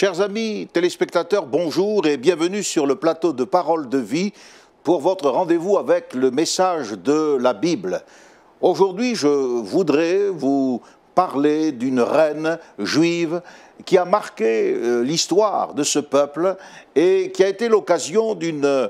Chers amis téléspectateurs, bonjour et bienvenue sur le plateau de Paroles de Vie pour votre rendez-vous avec le message de la Bible. Aujourd'hui, je voudrais vous parler d'une reine juive qui a marqué l'histoire de ce peuple et qui a été l'occasion d'une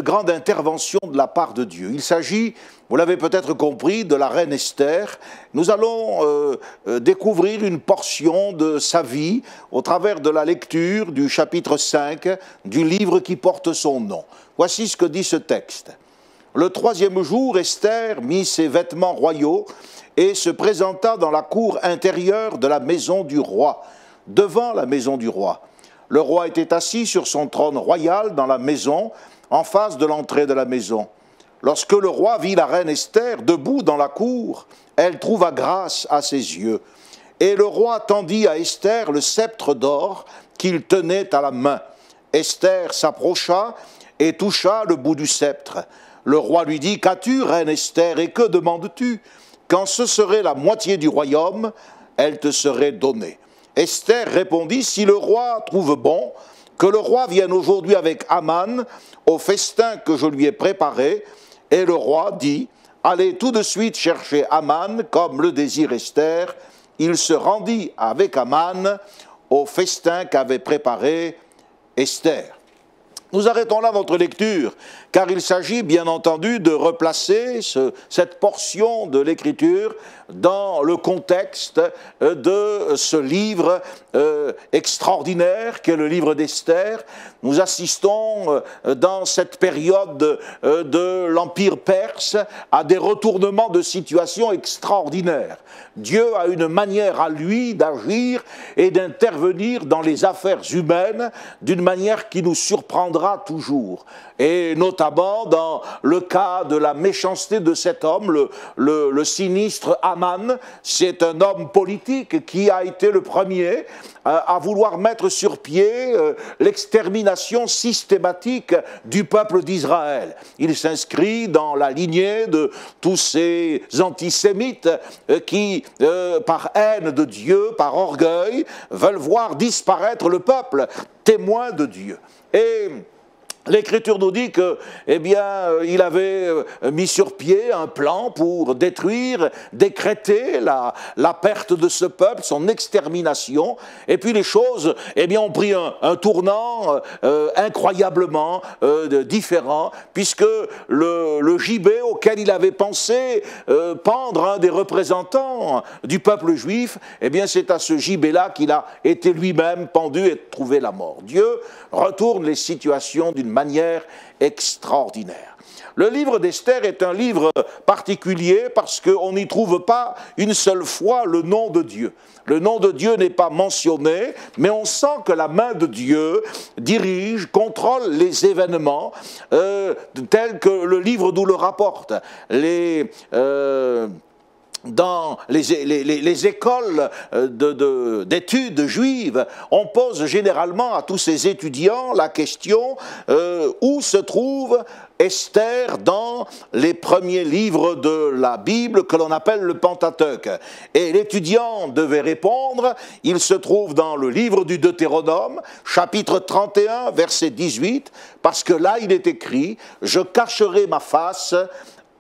grande intervention de la part de Dieu. Il s'agit, vous l'avez peut-être compris, de la reine Esther. Nous allons découvrir une portion de sa vie au travers de la lecture du chapitre 5 du livre qui porte son nom. Voici ce que dit ce texte. Le troisième jour, Esther mit ses vêtements royaux et se présenta dans la cour intérieure de la maison du roi, devant la maison du roi. Le roi était assis sur son trône royal dans la maison, en face de l'entrée de la maison. Lorsque le roi vit la reine Esther debout dans la cour, elle trouva grâce à ses yeux. Et le roi tendit à Esther le sceptre d'or qu'il tenait à la main. Esther s'approcha et toucha le bout du sceptre. Le roi lui dit « Qu'as-tu, reine Esther, et que demandes-tu ? Quand ce serait la moitié du royaume, elle te serait donnée. » Esther répondit « Si le roi trouve bon, que le roi vienne aujourd'hui avec Aman au festin que je lui ai préparé. » Et le roi dit « Allez tout de suite chercher Aman, comme le désire Esther. » Il se rendit avec Aman au festin qu'avait préparé Esther. Nous arrêtons là notre lecture, car il s'agit bien entendu de replacer cette portion de l'Écriture dans le contexte de ce livre extraordinaire qu'est le livre d'Esther. Nous assistons dans cette période de l'Empire perse à des retournements de situation extraordinaires. Dieu a une manière à lui d'agir et d'intervenir dans les affaires humaines d'une manière qui nous surprendra toujours. Et notamment dans le cas de la méchanceté de cet homme, le sinistre Aman, c'est un homme politique qui a été le premier à vouloir mettre sur pied l'extermination systématique du peuple d'Israël. Il s'inscrit dans la lignée de tous ces antisémites qui, par haine de Dieu, par orgueil, veulent voir disparaître le peuple, témoin de Dieu. Et l'Écriture nous dit que, il avait mis sur pied un plan pour détruire, décréter la perte de ce peuple, son extermination. Et puis les choses, ont pris un tournant incroyablement différent, puisque le gibet auquel il avait pensé pendre un des représentants du peuple juif, c'est à ce gibet-là qu'il a été lui-même pendu et trouvé la mort. Dieu retourne les situations d'une manière extraordinaire. Le livre d'Esther est un livre particulier parce qu'on n'y trouve pas une seule fois le nom de Dieu. Le nom de Dieu n'est pas mentionné, mais on sent que la main de Dieu dirige, contrôle les événements tels que le livre nous le rapporte. Dans les écoles d'études juives, on pose généralement à tous ces étudiants la question où se trouve Esther dans les premiers livres de la Bible que l'on appelle le Pentateuque. Et l'étudiant devait répondre, il se trouve dans le livre du Deutéronome, chapitre 31, verset 18, parce que là il est écrit « Je cacherai ma face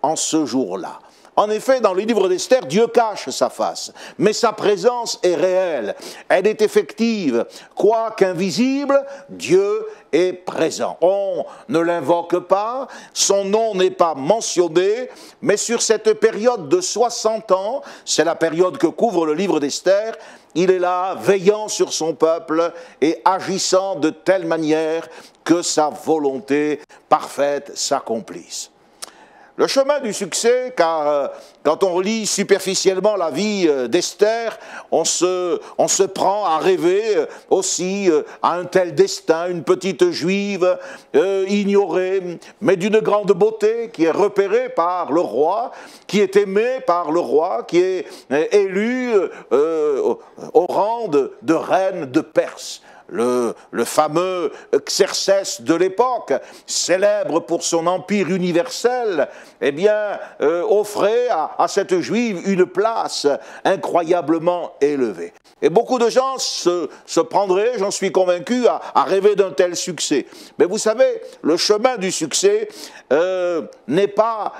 en ce jour-là ». En effet, dans le livre d'Esther, Dieu cache sa face, mais sa présence est réelle, elle est effective. Quoiqu'invisible, Dieu est présent. On ne l'invoque pas, son nom n'est pas mentionné, mais sur cette période de 60 ans, c'est la période que couvre le livre d'Esther, il est là, veillant sur son peuple et agissant de telle manière que sa volonté parfaite s'accomplisse. Le chemin du succès, car quand on lit superficiellement la vie d'Esther, on se prend à rêver aussi à un tel destin, une petite juive ignorée, mais d'une grande beauté, qui est repérée par le roi, qui est aimée par le roi, qui est élue au rang de reine de Perse. le fameux Xerxès de l'époque, célèbre pour son empire universel, eh bien, offrait à cette juive une place incroyablement élevée. Et beaucoup de gens se prendraient, j'en suis convaincu, à rêver d'un tel succès. Mais vous savez, le chemin du succès n'est pas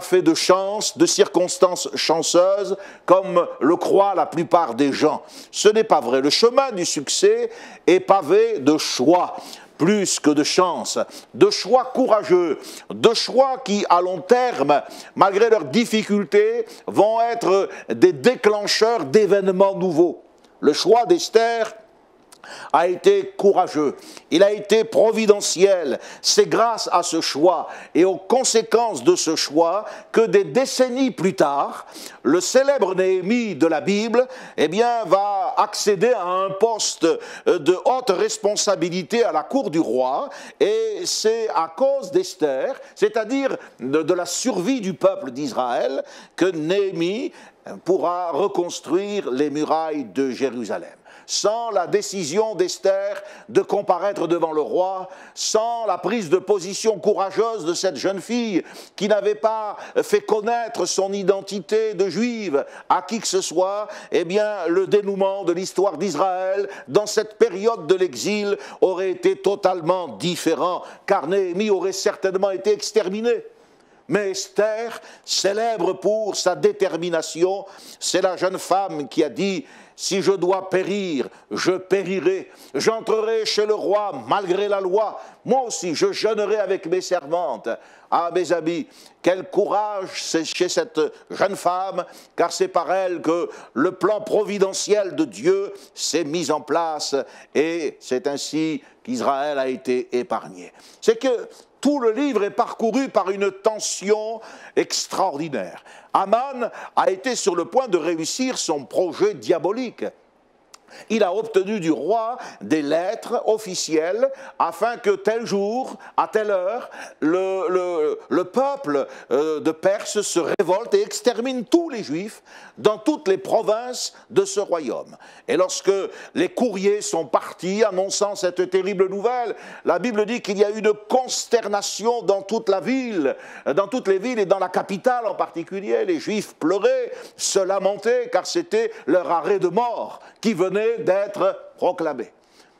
fait de chance, de circonstances chanceuses, comme le croient la plupart des gens. Ce n'est pas vrai. Le chemin du succès est pavé de choix, plus que de chance, de choix courageux, de choix qui, à long terme, malgré leurs difficultés, vont être des déclencheurs d'événements nouveaux. Le choix d'Esther a été courageux, il a été providentiel. C'est grâce à ce choix et aux conséquences de ce choix que des décennies plus tard, le célèbre Néhémie de la Bible, eh bien, va accéder à un poste de haute responsabilité à la cour du roi, et c'est à cause d'Esther, c'est-à-dire de la survie du peuple d'Israël, que Néhémie pourra reconstruire les murailles de Jérusalem. Sans la décision d'Esther de comparaître devant le roi, sans la prise de position courageuse de cette jeune fille qui n'avait pas fait connaître son identité de juive à qui que ce soit, eh bien, le dénouement de l'histoire d'Israël dans cette période de l'exil aurait été totalement différent, car Néhémie aurait certainement été exterminé. Mais Esther, célèbre pour sa détermination, c'est la jeune femme qui a dit « Si je dois périr, je périrai. J'entrerai chez le roi malgré la loi. Moi aussi, je jeûnerai avec mes servantes. » Ah, mes amis, quel courage c'est chez cette jeune femme, car c'est par elle que le plan providentiel de Dieu s'est mis en place, et c'est ainsi qu'Israël a été épargné. C'est que tout le livre est parcouru par une tension extraordinaire. Aman a été sur le point de réussir son projet diabolique. Il a obtenu du roi des lettres officielles afin que tel jour, à telle heure, le peuple de Perse se révolte et extermine tous les Juifs dans toutes les provinces de ce royaume. Et lorsque les courriers sont partis annonçant cette terrible nouvelle, la Bible dit qu'il y a eu une consternation dans toute la ville, dans toutes les villes et dans la capitale en particulier. Les Juifs pleuraient, se lamentaient, car c'était leur arrêt de mort qui venait d'être proclamé.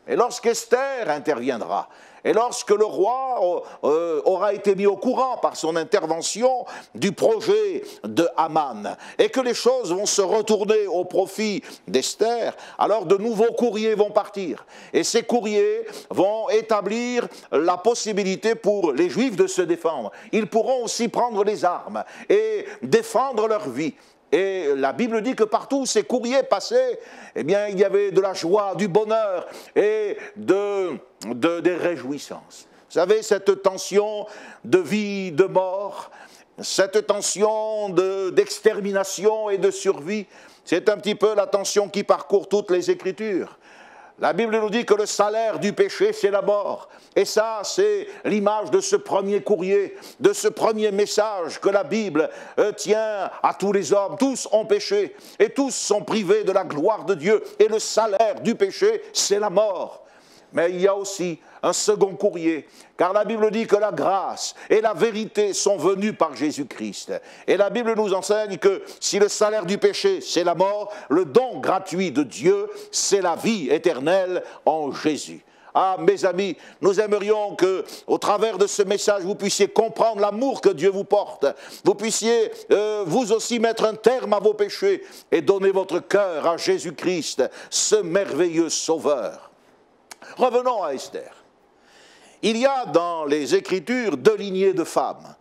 Et lorsqu'Esther interviendra, et lorsque le roi aura été mis au courant par son intervention du projet de Haman, et que les choses vont se retourner au profit d'Esther, alors de nouveaux courriers vont partir. Et ces courriers vont établir la possibilité pour les Juifs de se défendre. Ils pourront aussi prendre les armes et défendre leur vie. Et la Bible dit que partout où ces courriers passaient, eh bien, il y avait de la joie, du bonheur et des réjouissances. Vous savez, cette tension de vie, de mort, cette tension d'extermination et de survie, c'est un petit peu la tension qui parcourt toutes les Écritures. La Bible nous dit que le salaire du péché, c'est la mort. Et ça, c'est l'image de ce premier courrier, de ce premier message que la Bible tient à tous les hommes. Tous ont péché et tous sont privés de la gloire de Dieu. Et le salaire du péché, c'est la mort. Mais il y a aussi un second courrier, car la Bible dit que la grâce et la vérité sont venues par Jésus-Christ. Et la Bible nous enseigne que si le salaire du péché, c'est la mort, le don gratuit de Dieu, c'est la vie éternelle en Jésus. Ah, mes amis, nous aimerions que, au travers de ce message, vous puissiez comprendre l'amour que Dieu vous porte. Vous puissiez, vous aussi, mettre un terme à vos péchés et donner votre cœur à Jésus-Christ, ce merveilleux Sauveur. Revenons à Esther. Il y a dans les Écritures deux lignées de femmes.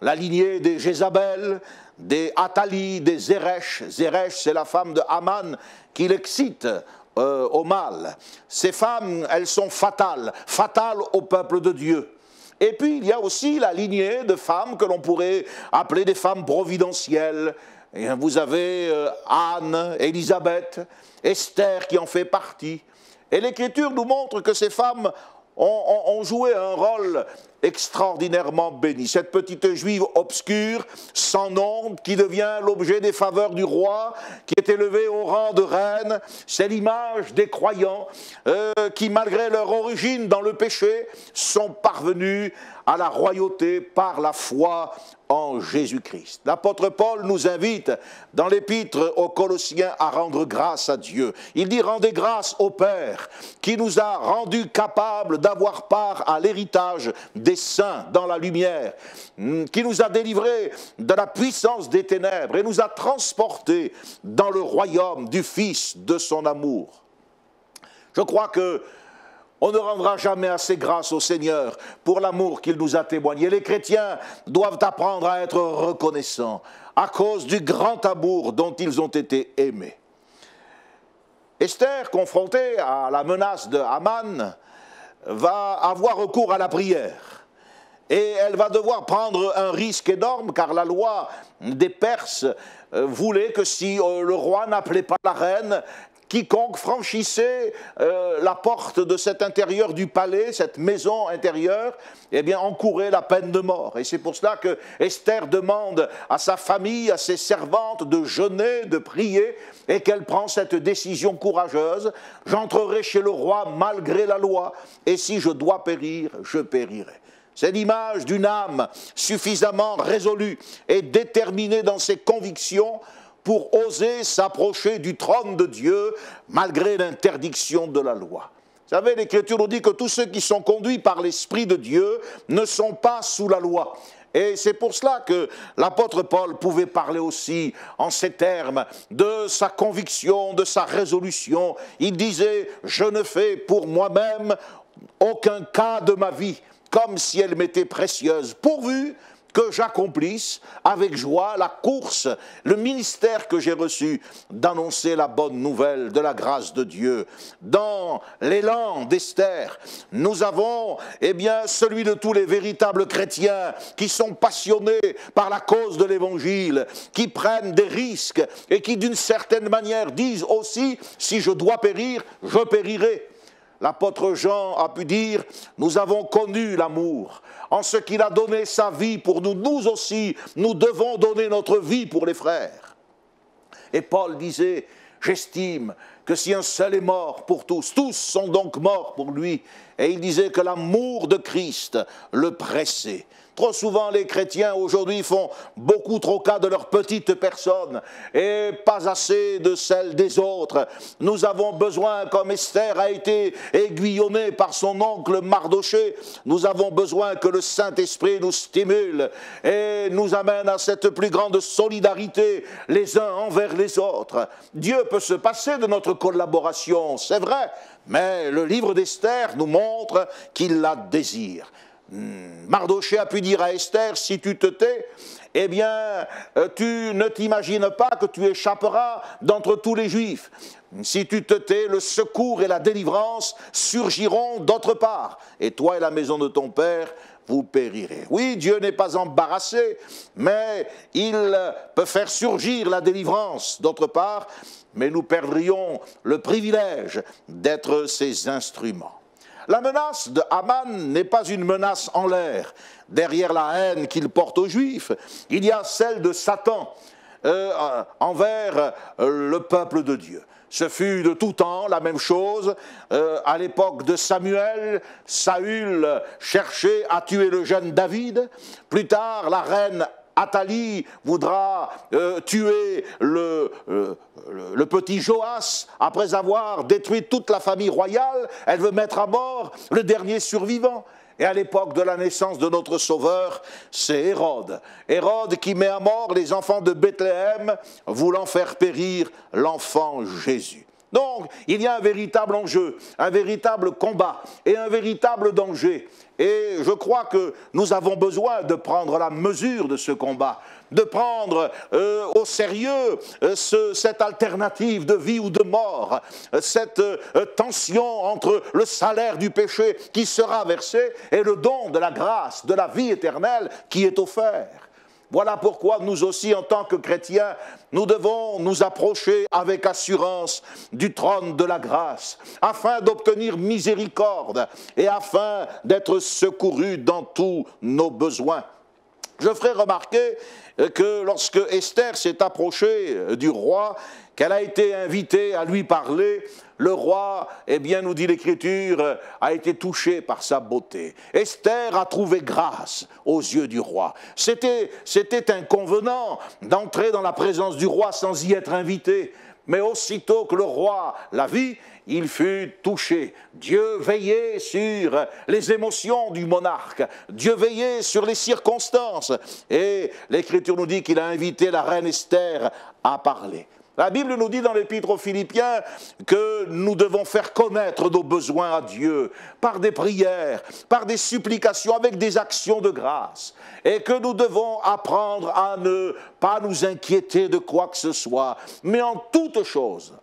La lignée des Jézabel, des Athalie, des Zeresh. Zeresh, c'est la femme de Haman qui l'excite au mal. Ces femmes, elles sont fatales au peuple de Dieu. Et puis il y a aussi la lignée de femmes que l'on pourrait appeler des femmes providentielles. Et vous avez Anne, Élisabeth, Esther qui en fait partie. Et l'Écriture nous montre que ces femmes ont joué un rôle extraordinairement béni. Cette petite juive obscure, sans nom, qui devient l'objet des faveurs du roi, qui est élevée au rang de reine, c'est l'image des croyants qui, malgré leur origine dans le péché, sont parvenus à la royauté par la foi en Jésus-Christ. L'apôtre Paul nous invite dans l'épître aux Colossiens à rendre grâce à Dieu. Il dit: rendez grâce au Père qui nous a rendus capables d'avoir part à l'héritage des saints dans la lumière, qui nous a délivrés de la puissance des ténèbres et nous a transportés dans le royaume du Fils de son amour. Je crois que on ne rendra jamais assez grâce au Seigneur pour l'amour qu'il nous a témoigné. Les chrétiens doivent apprendre à être reconnaissants à cause du grand amour dont ils ont été aimés. Esther, confrontée à la menace de Haman, va avoir recours à la prière. Et elle va devoir prendre un risque énorme, car la loi des Perses voulait que si le roi n'appelait pas la reine, quiconque franchissait la porte de cet intérieur du palais, cette maison intérieure, eh bien, encourait la peine de mort. Et c'est pour cela que Esther demande à sa famille, à ses servantes de jeûner, de prier, et qu'elle prend cette décision courageuse. J'entrerai chez le roi malgré la loi, et si je dois périr, je périrai. C'est l'image d'une âme suffisamment résolue et déterminée dans ses convictions pour oser s'approcher du trône de Dieu malgré l'interdiction de la loi. Vous savez, l'Écriture nous dit que tous ceux qui sont conduits par l'Esprit de Dieu ne sont pas sous la loi. Et c'est pour cela que l'apôtre Paul pouvait parler aussi en ces termes de sa conviction, de sa résolution. Il disait: je ne fais pour moi-même aucun cas de ma vie, comme si elle m'était précieuse, pourvu que j'accomplisse avec joie la course, le ministère que j'ai reçu d'annoncer la bonne nouvelle de la grâce de Dieu. Dans l'élan d'Esther, nous avons celui de tous les véritables chrétiens qui sont passionnés par la cause de l'Évangile, qui prennent des risques et qui d'une certaine manière disent aussi: si je dois périr, je périrai. L'apôtre Jean a pu dire: nous avons connu l'amour, en ce qu'il a donné sa vie pour nous. Nous aussi, nous devons donner notre vie pour les frères. Et Paul disait: j'estime que si un seul est mort pour tous, tous sont donc morts pour lui. Et il disait que l'amour de Christ le pressait. Trop souvent, les chrétiens aujourd'hui font beaucoup trop cas de leur petite personne et pas assez de celle des autres. Nous avons besoin, comme Esther a été aiguillonnée par son oncle Mardoché, nous avons besoin que le Saint-Esprit nous stimule et nous amène à cette plus grande solidarité les uns envers les autres. Dieu peut se passer de notre collaboration, c'est vrai, mais le livre d'Esther nous montre qu'il la désire. Mardoché a pu dire à Esther: si tu te tais, eh bien, tu ne t'imagines pas que tu échapperas d'entre tous les Juifs. Si tu te tais, le secours et la délivrance surgiront d'autre part, et toi et la maison de ton père, vous périrez. Oui, Dieu n'est pas embarrassé, mais il peut faire surgir la délivrance d'autre part, mais nous perdrions le privilège d'être ses instruments. La menace de Haman n'est pas une menace en l'air. Derrière la haine qu'il porte aux Juifs, il y a celle de Satan envers le peuple de Dieu. Ce fut de tout temps la même chose. À l'époque de Samuel, Saül cherchait à tuer le jeune David. Plus tard, la reine Athalie voudra tuer le petit Joas. Après avoir détruit toute la famille royale, elle veut mettre à mort le dernier survivant. Et à l'époque de la naissance de notre Sauveur, c'est Hérode. Hérode qui met à mort les enfants de Bethléem, voulant faire périr l'enfant Jésus. Donc, il y a un véritable enjeu, un véritable combat et un véritable danger. Et je crois que nous avons besoin de prendre la mesure de ce combat, de prendre au sérieux cette alternative de vie ou de mort, cette tension entre le salaire du péché qui sera versé et le don de la grâce, de la vie éternelle qui est offert. Voilà pourquoi nous aussi, en tant que chrétiens, nous devons nous approcher avec assurance du trône de la grâce, afin d'obtenir miséricorde et afin d'être secourus dans tous nos besoins. Je ferai remarquer que lorsque Esther s'est approchée du roi, qu'elle a été invitée à lui parler, le roi, eh bien, nous dit l'Écriture, a été touché par sa beauté. Esther a trouvé grâce aux yeux du roi. C'était inconvenant d'entrer dans la présence du roi sans y être invité. Mais aussitôt que le roi la vit, il fut touché. Dieu veillait sur les émotions du monarque. Dieu veillait sur les circonstances. Et l'Écriture nous dit qu'il a invité la reine Esther à parler. La Bible nous dit dans l'Épître aux Philippiens que nous devons faire connaître nos besoins à Dieu par des prières, par des supplications, avec des actions de grâce. Et que nous devons apprendre à ne pas nous inquiéter de quoi que ce soit. Mais en toute chose,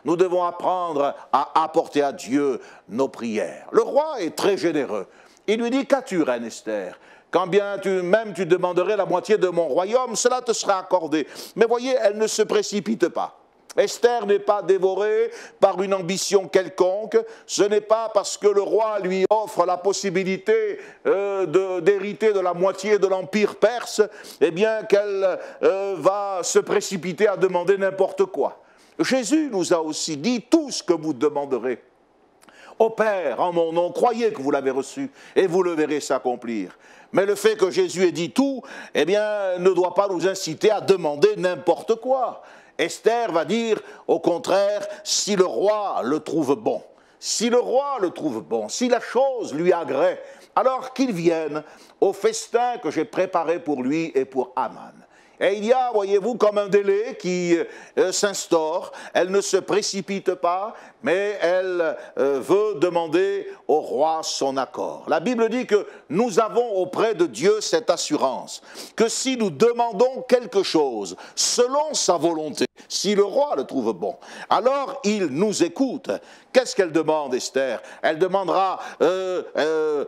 nous devons apprendre à apporter à Dieu nos prières. Le roi est très généreux. Il lui dit, qu'as-tu, reine Esther ? Quand bien tu demanderais la moitié de mon royaume, cela te sera accordé. Mais voyez, elle ne se précipite pas. Esther n'est pas dévorée par une ambition quelconque. Ce n'est pas parce que le roi lui offre la possibilité d'hériter de la moitié de l'empire perse, eh bien qu'elle va se précipiter à demander n'importe quoi. Jésus nous a aussi dit tout ce que vous demanderez au Père en mon nom, croyez que vous l'avez reçu et vous le verrez s'accomplir. Mais le fait que Jésus ait dit tout, eh bien, ne doit pas nous inciter à demander n'importe quoi. Esther va dire, au contraire, si le roi le trouve bon, si le roi le trouve bon, si la chose lui agrée, alors qu'il vienne au festin que j'ai préparé pour lui et pour Aman. Et il y a, voyez-vous, comme un délai qui s'instaure. Elle ne se précipite pas, mais elle veut demander au roi son accord. La Bible dit que nous avons auprès de Dieu cette assurance, que si nous demandons quelque chose selon sa volonté, si le roi le trouve bon, alors il nous écoute. Qu'est-ce qu'elle demande, Esther? Elle demandera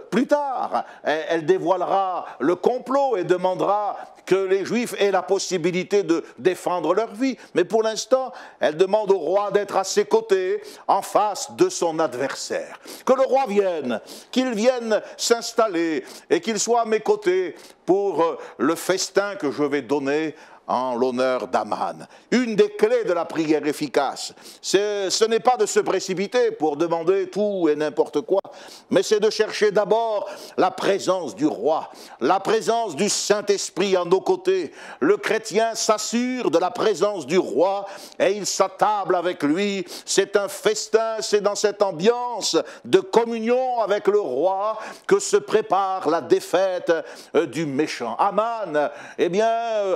plus tard, elle dévoilera le complot et demandera que les Juifs aient la possibilité de défendre leur vie. Mais pour l'instant, elle demande au roi d'être à ses côtés, en face de son adversaire. Que le roi vienne, qu'il vienne s'installer et qu'il soit à mes côtés pour le festin que je vais donner en l'honneur d'Aman. Une des clés de la prière efficace, ce n'est pas de se précipiter pour demander tout et n'importe quoi, mais c'est de chercher d'abord la présence du roi, la présence du Saint-Esprit à nos côtés. Le chrétien s'assure de la présence du roi et il s'attable avec lui. C'est un festin, c'est dans cette ambiance de communion avec le roi que se prépare la défaite du méchant. Aman, eh bien,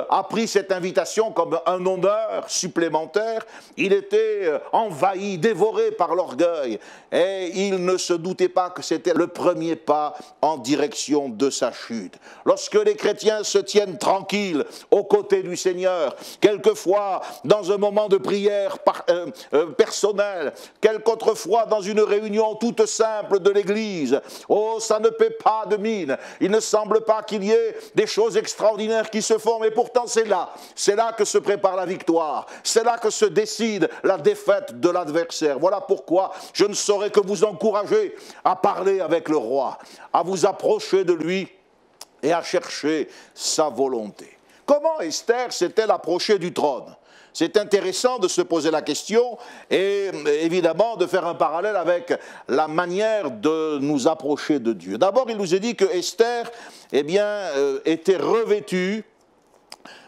a pris cette invitation comme un honneur supplémentaire. Il était envahi, dévoré par l'orgueil et il ne se doutait pas que c'était le premier pas en direction de sa chute. Lorsque les chrétiens se tiennent tranquilles aux côtés du Seigneur, quelquefois dans un moment de prière personnelle, quelquefois dans une réunion toute simple de l'Église, oh, ça ne paie pas de mine. Il ne semble pas qu'il y ait des choses extraordinaires qui se font, mais pourtant c'est là que se prépare la victoire, c'est là que se décide la défaite de l'adversaire. Voilà pourquoi je ne saurais que vous encourager à parler avec le roi, à vous approcher de lui et à chercher sa volonté. Comment Esther s'est-elle approchée du trône? C'est intéressant de se poser la question et évidemment de faire un parallèle avec la manière de nous approcher de Dieu. D'abord, il nous est dit que Esther, eh bien, était revêtue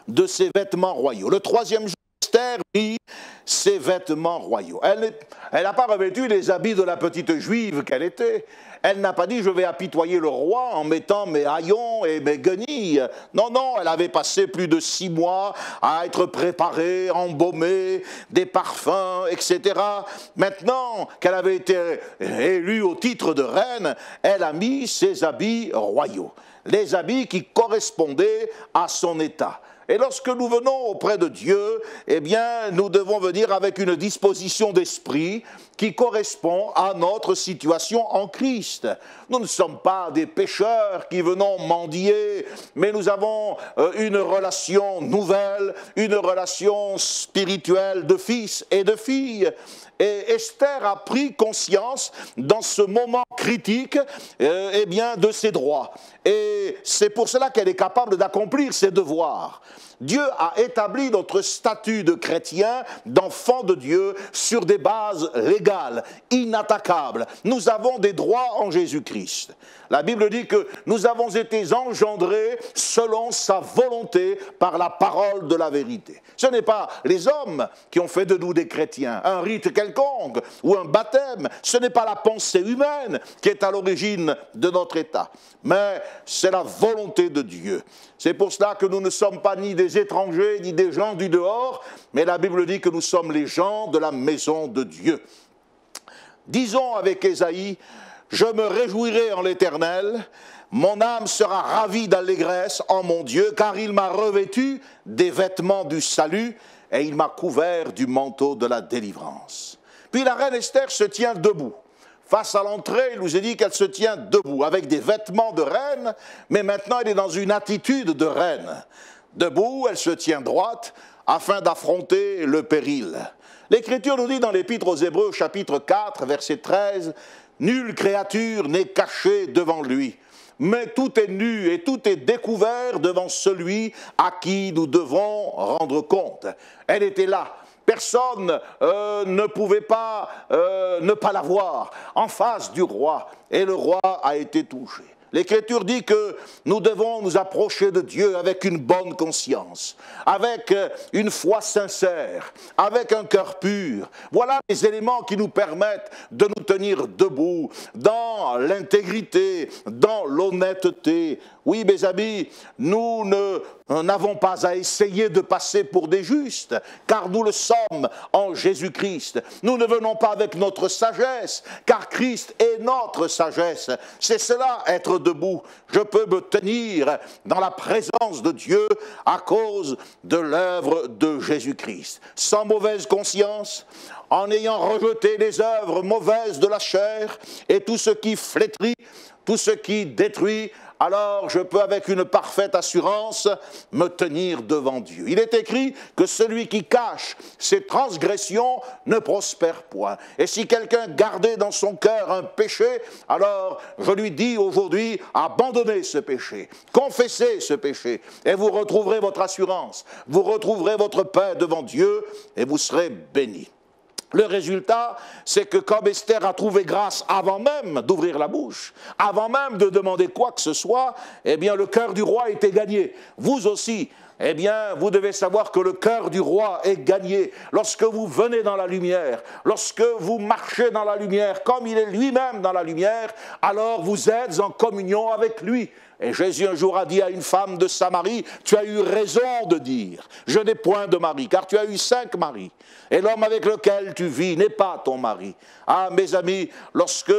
de ses vêtements royaux. Le troisième jour, Esther mit ses vêtements royaux. Elle n'a pas revêtu les habits de la petite juive qu'elle était. Elle n'a pas dit « je vais apitoyer le roi en mettant mes haillons et mes guenilles ». Non, non, elle avait passé plus de 6 mois à être préparée, embaumée, des parfums, etc. Maintenant qu'elle avait été élue au titre de reine, elle a mis ses habits royaux, les habits qui correspondaient à son état. Et lorsque nous venons auprès de Dieu, eh bien, nous devons venir avec une disposition d'esprit qui correspond à notre situation en Christ. Nous ne sommes pas des pécheurs qui venons mendier, mais nous avons une relation nouvelle, une relation spirituelle de fils et de filles. Et Esther a pris conscience dans ce moment critique eh bien, de ses droits. Et c'est pour cela qu'elle est capable d'accomplir ses devoirs. Dieu a établi notre statut de chrétien, d'enfant de Dieu, sur des bases légales, inattaquables. Nous avons des droits en Jésus-Christ. La Bible dit que nous avons été engendrés selon sa volonté par la parole de la vérité. Ce n'est pas les hommes qui ont fait de nous des chrétiens, un rite quelconque ou un baptême. Ce n'est pas la pensée humaine qui est à l'origine de notre état, mais c'est la volonté de Dieu. C'est pour cela que nous ne sommes pas ni des étrangers, ni des gens du dehors, mais la Bible dit que nous sommes les gens de la maison de Dieu. Disons avec Ésaïe, « Je me réjouirai en l'Éternel, mon âme sera ravie d'allégresse en mon Dieu, car il m'a revêtu des vêtements du salut et il m'a couvert du manteau de la délivrance. » Puis la reine Esther se tient debout. Face à l'entrée, il nous est dit qu'elle se tient debout, avec des vêtements de reine, mais maintenant elle est dans une attitude de reine. Debout, elle se tient droite, afin d'affronter le péril. L'Écriture nous dit dans l'Épître aux Hébreux, chapitre 4, verset 13, « Nulle créature n'est cachée devant lui, mais tout est nu et tout est découvert devant celui à qui nous devons rendre compte. » Elle était là. Personne ne pouvait pas ne pas la voir en face du roi, et le roi a été touché. L'Écriture dit que nous devons nous approcher de Dieu avec une bonne conscience, avec une foi sincère, avec un cœur pur. Voilà les éléments qui nous permettent de nous tenir debout dans l'intégrité, dans l'honnêteté. Oui, mes amis, nous n'avons pas à essayer de passer pour des justes, car nous le sommes en Jésus-Christ. Nous ne venons pas avec notre sagesse, car Christ est notre sagesse. C'est cela, être debout. Je peux me tenir dans la présence de Dieu à cause de l'œuvre de Jésus-Christ. Sans mauvaise conscience, en ayant rejeté les œuvres mauvaises de la chair et tout ce qui flétrit, tout ce qui détruit, alors je peux avec une parfaite assurance me tenir devant Dieu. Il est écrit que celui qui cache ses transgressions ne prospère point. Et si quelqu'un gardait dans son cœur un péché, alors je lui dis aujourd'hui, abandonnez ce péché, confessez ce péché, et vous retrouverez votre assurance, vous retrouverez votre paix devant Dieu, et vous serez bénis. Le résultat, c'est que comme Esther a trouvé grâce avant même d'ouvrir la bouche, avant même de demander quoi que ce soit, eh bien le cœur du roi était gagné. Vous aussi, eh bien vous devez savoir que le cœur du roi est gagné. Lorsque vous venez dans la lumière, lorsque vous marchez dans la lumière, comme il est lui-même dans la lumière, alors vous êtes en communion avec lui. Et Jésus un jour a dit à une femme de Samarie, « Tu as eu raison de dire, je n'ai point de mari, car tu as eu 5 maris, et l'homme avec lequel tu vis n'est pas ton mari. » Ah, mes amis, lorsque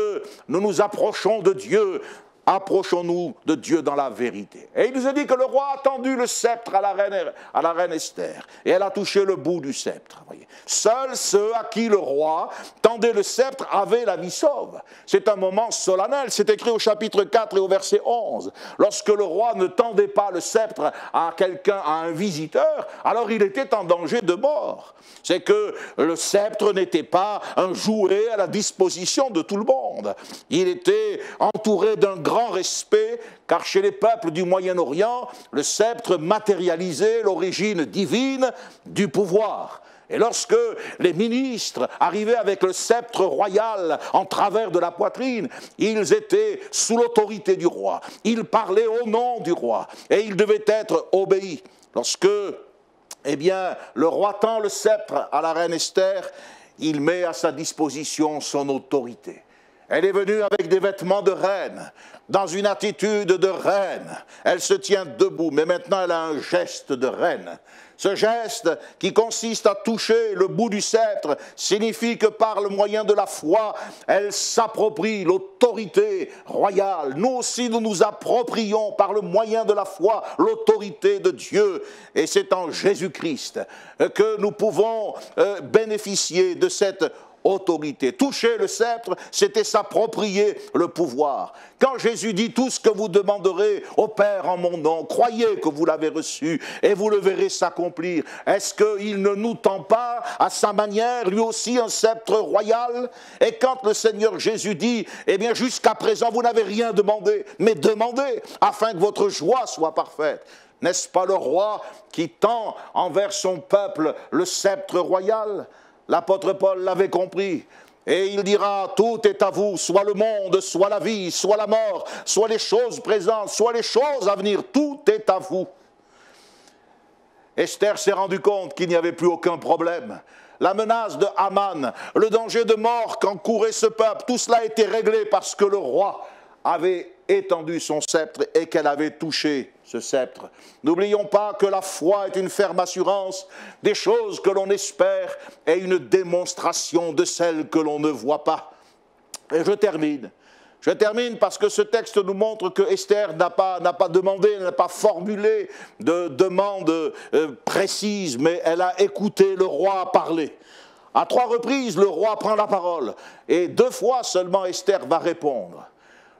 nous nous approchons de Dieu, approchons-nous de Dieu dans la vérité. Et il nous a dit que le roi a tendu le sceptre à la reine Esther, et elle a touché le bout du sceptre. Voyez. Seuls ceux à qui le roi tendait le sceptre avaient la vie sauve. C'est un moment solennel, c'est écrit au chapitre 4 et au verset 11. Lorsque le roi ne tendait pas le sceptre à quelqu'un, à un visiteur, alors il était en danger de mort. C'est que le sceptre n'était pas un jouet à la disposition de tout le monde. Il était entouré d'un grand respect, car chez les peuples du Moyen-Orient, le sceptre matérialisait l'origine divine du pouvoir. Et lorsque les ministres arrivaient avec le sceptre royal en travers de la poitrine, ils étaient sous l'autorité du roi. Ils parlaient au nom du roi et ils devaient être obéis. Lorsque, eh bien, le roi tend le sceptre à la reine Esther, il met à sa disposition son autorité. Elle est venue avec des vêtements de reine, dans une attitude de reine. Elle se tient debout, mais maintenant elle a un geste de reine. Ce geste qui consiste à toucher le bout du sceptre signifie que par le moyen de la foi, elle s'approprie l'autorité royale. Nous aussi, nous nous approprions par le moyen de la foi l'autorité de Dieu. Et c'est en Jésus-Christ que nous pouvons bénéficier de cette autorité. Toucher le sceptre, c'était s'approprier le pouvoir. Quand Jésus dit tout ce que vous demanderez au Père en mon nom, croyez que vous l'avez reçu et vous le verrez s'accomplir. Est-ce qu'il ne nous tend pas à sa manière, lui aussi, un sceptre royal? Et quand le Seigneur Jésus dit, eh bien jusqu'à présent vous n'avez rien demandé, mais demandez afin que votre joie soit parfaite. N'est-ce pas le roi qui tend envers son peuple le sceptre royal? L'apôtre Paul l'avait compris. Et il dira, tout est à vous, soit le monde, soit la vie, soit la mort, soit les choses présentes, soit les choses à venir, tout est à vous. Esther s'est rendu compte qu'il n'y avait plus aucun problème. La menace de Haman, le danger de mort qu'encourait ce peuple, tout cela a été réglé parce que le roi avait étendu son sceptre et qu'elle avait touché ce sceptre. N'oublions pas que la foi est une ferme assurance des choses que l'on espère et une démonstration de celles que l'on ne voit pas. Et je termine parce que ce texte nous montre que Esther n'a pas demandé, n'a pas formulé de demande précise, mais elle a écouté le roi parler. À 3 reprises, le roi prend la parole et 2 fois seulement Esther va répondre.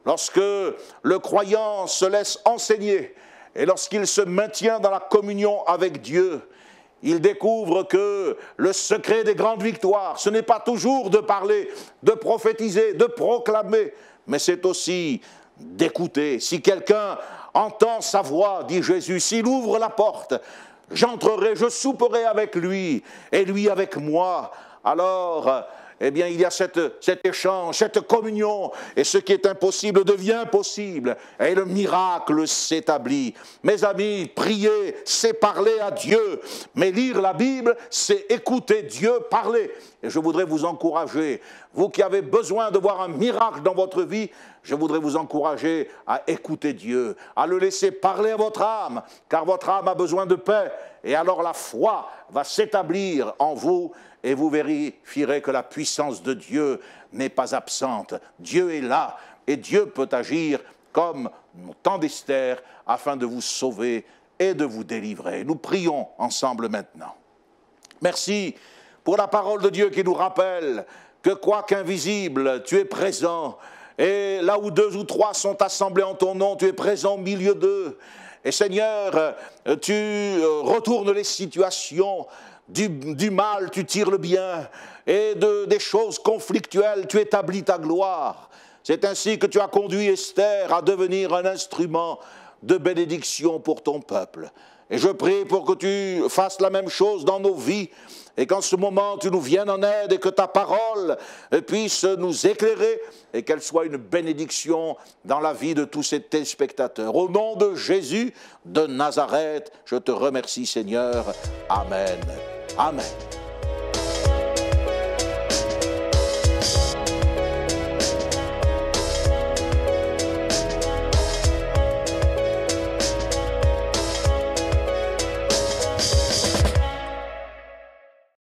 Lorsque le croyant se laisse enseigner et lorsqu'il se maintient dans la communion avec Dieu, il découvre que le secret des grandes victoires, ce n'est pas toujours de parler, de prophétiser, de proclamer, mais c'est aussi d'écouter. Si quelqu'un entend sa voix, dit Jésus, s'il ouvre la porte, j'entrerai, je souperai avec lui et lui avec moi. Alors, eh bien, il y a cet échange, cette communion, et ce qui est impossible devient possible, et le miracle s'établit. Mes amis, prier, c'est parler à Dieu, mais lire la Bible, c'est écouter Dieu parler. Et je voudrais vous encourager, vous qui avez besoin de voir un miracle dans votre vie, je voudrais vous encourager à écouter Dieu, à le laisser parler à votre âme, car votre âme a besoin de paix, et alors la foi va s'établir en vous, et vous vérifierez que la puissance de Dieu n'est pas absente. Dieu est là, et Dieu peut agir comme au temps d'Esther, afin de vous sauver et de vous délivrer. Nous prions ensemble maintenant. Merci pour la parole de Dieu qui nous rappelle que quoique invisible, tu es présent, et là où 2 ou 3 sont assemblés en ton nom, tu es présent au milieu d'eux. Et Seigneur, tu retournes les situations. Du mal, tu tires le bien, et des choses conflictuelles, tu établis ta gloire. C'est ainsi que tu as conduit Esther à devenir un instrument de bénédiction pour ton peuple. Et je prie pour que tu fasses la même chose dans nos vies, et qu'en ce moment tu nous viennes en aide, et que ta parole puisse nous éclairer, et qu'elle soit une bénédiction dans la vie de tous ces téléspectateurs. Au nom de Jésus de Nazareth, je te remercie Seigneur. Amen. Amen.